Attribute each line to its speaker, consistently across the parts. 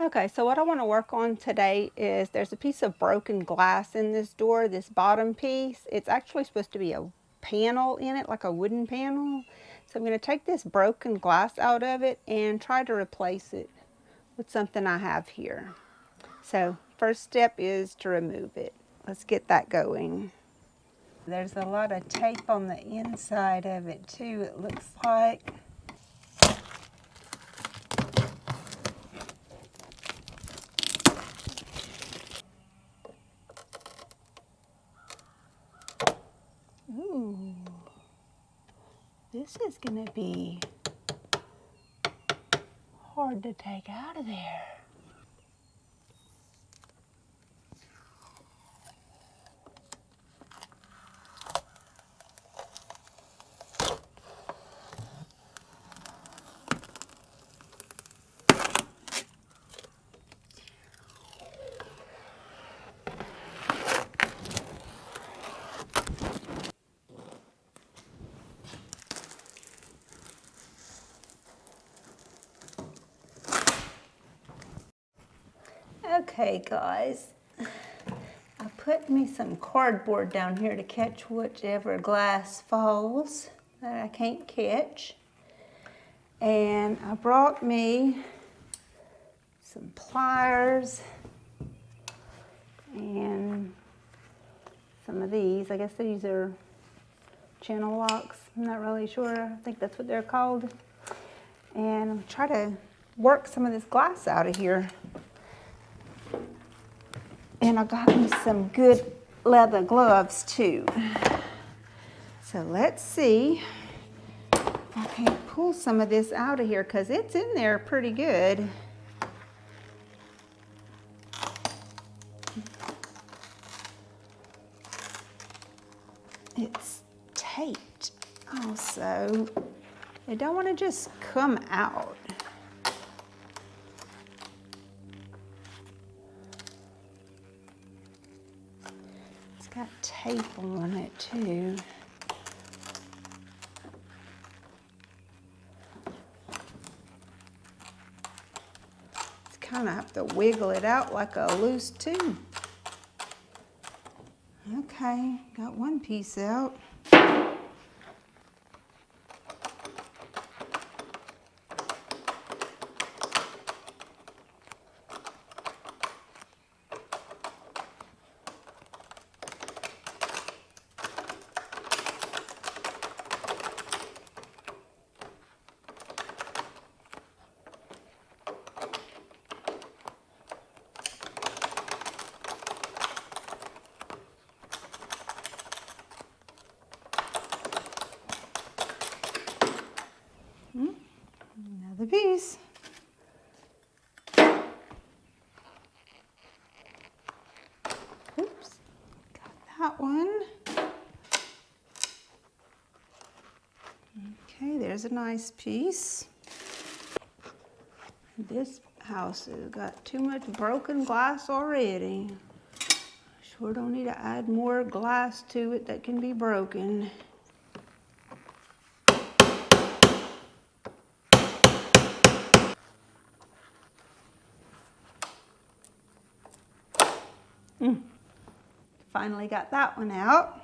Speaker 1: Okay, so what I want to work on today is there's a piece of broken glass in this door, this bottom piece. It's actually supposed to be a panel in it, like a wooden panel. So I'm going to take this broken glass out of it and try to replace it with something I have here. So first step is to remove it. Let's get that going. There's a lot of tape on the inside of it too, it looks like. Ooh, this is going to be hard to take out of there. Okay guys, I put me some cardboard down here to catch whichever glass falls that I can't catch. And I brought me some pliers and some of these. I guess these are channel locks. I'm not really sure. I think that's what they're called. And I'm trying to work some of this glass out of here. And I got me some good leather gloves too. So let's see if I can't pull some of this out of here because it's in there pretty good. It's taped also. I don't want to just come out. Got tape on it too. It's kind of have to wiggle it out like a loose tube. Okay, got one piece out. Another piece. Oops, got that one. Okay, there's a nice piece. This house has got too much broken glass already. Sure don't need to add more glass to it that can be broken. Finally got that one out.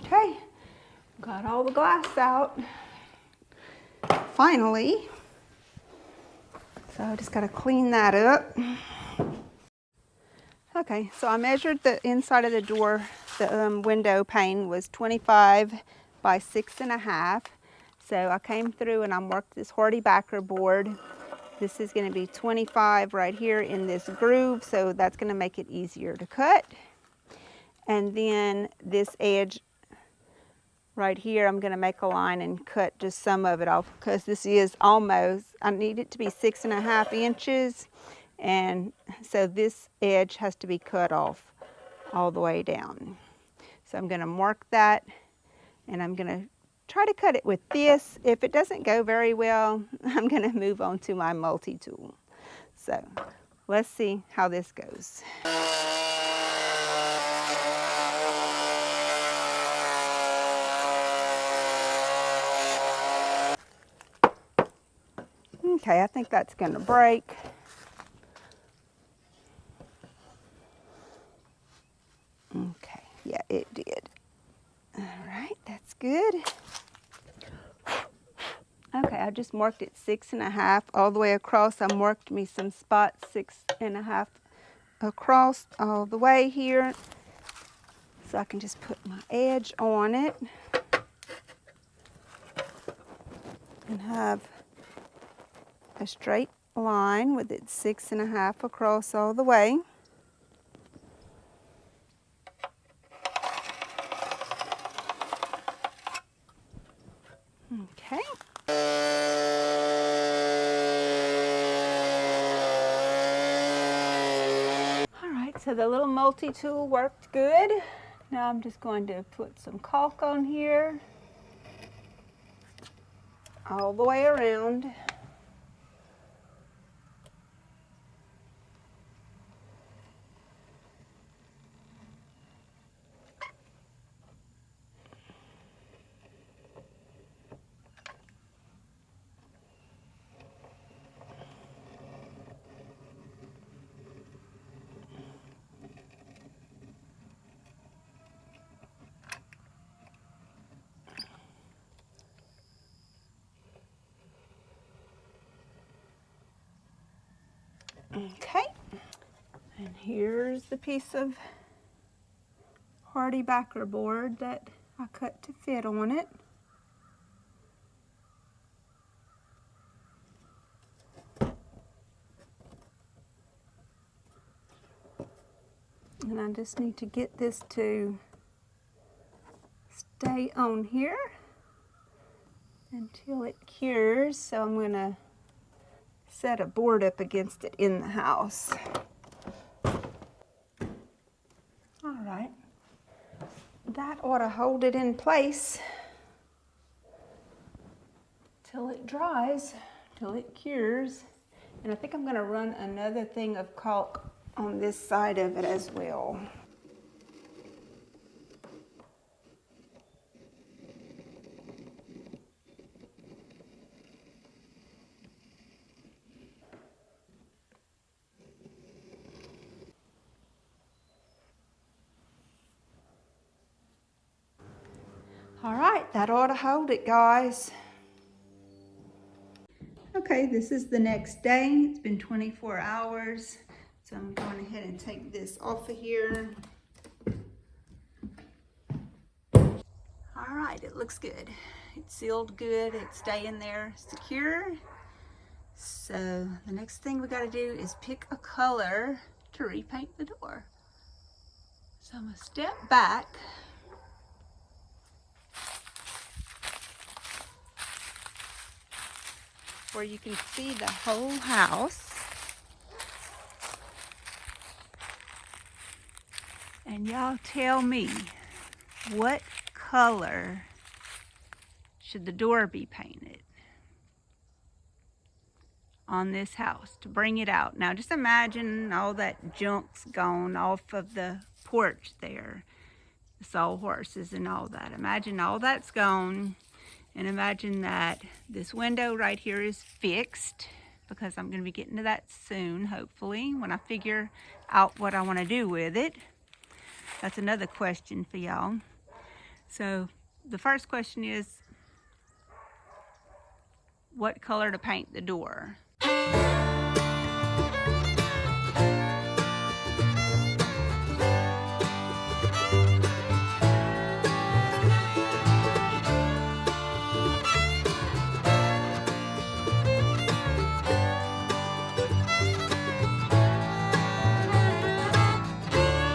Speaker 1: Okay, got all the glass out. finally. So I just got to clean that up. Okay, so I measured the inside of the door. The window pane was 25 by 6.5. So I came through and I marked this hardy backer board. This is going to be 25 right here in this groove, so that's going to make it easier to cut. And then this edge right here, I'm going to make a line and cut just some of it off because this is almost, I need it to be 6.5 inches. And so this edge has to be cut off all the way down. So I'm going to mark that, and I'm going to try to cut it with this. If it doesn't go very well, I'm going to move on to my multi-tool. So let's see how this goes. Okay, I think that's going to break. Okay, yeah, it did. All right, that's good. Okay, I just marked it 6.5 all the way across. I marked me some spots 6.5 across all the way here. So I can just put my edge on it and have a straight line with it 6.5 across all the way. Okay. All right, so the little multi-tool worked good. Now I'm just going to put some caulk on here all the way around. Okay, and here's the piece of hardy backer board that I cut to fit on it. And I just need to get this to stay on here until it cures. So I'm going to set a board up against it in the house. All right, that ought to hold it in place till it dries, till it cures. And I think I'm going to run another thing of caulk on this side of it as well. All right, that ought to hold it, guys. Okay, this is the next day. It's been 24 hours. So I'm going ahead and take this off of here. All right, it looks good. It's sealed good, it's staying there secure. So the next thing we gotta do is pick a color to repaint the door. So I'm gonna step back. Where you can see the whole house. And y'all tell me, what color should the door be painted on this house to bring it out? Now just imagine all that junk's gone off of the porch there, the sawhorses and all that. Imagine all that's gone, and imagine that this window right here is fixed, because I'm going to be getting to that soon, hopefully, when I figure out what I want to do with it. That's another question for y'all. So the first question is, what color to paint the door.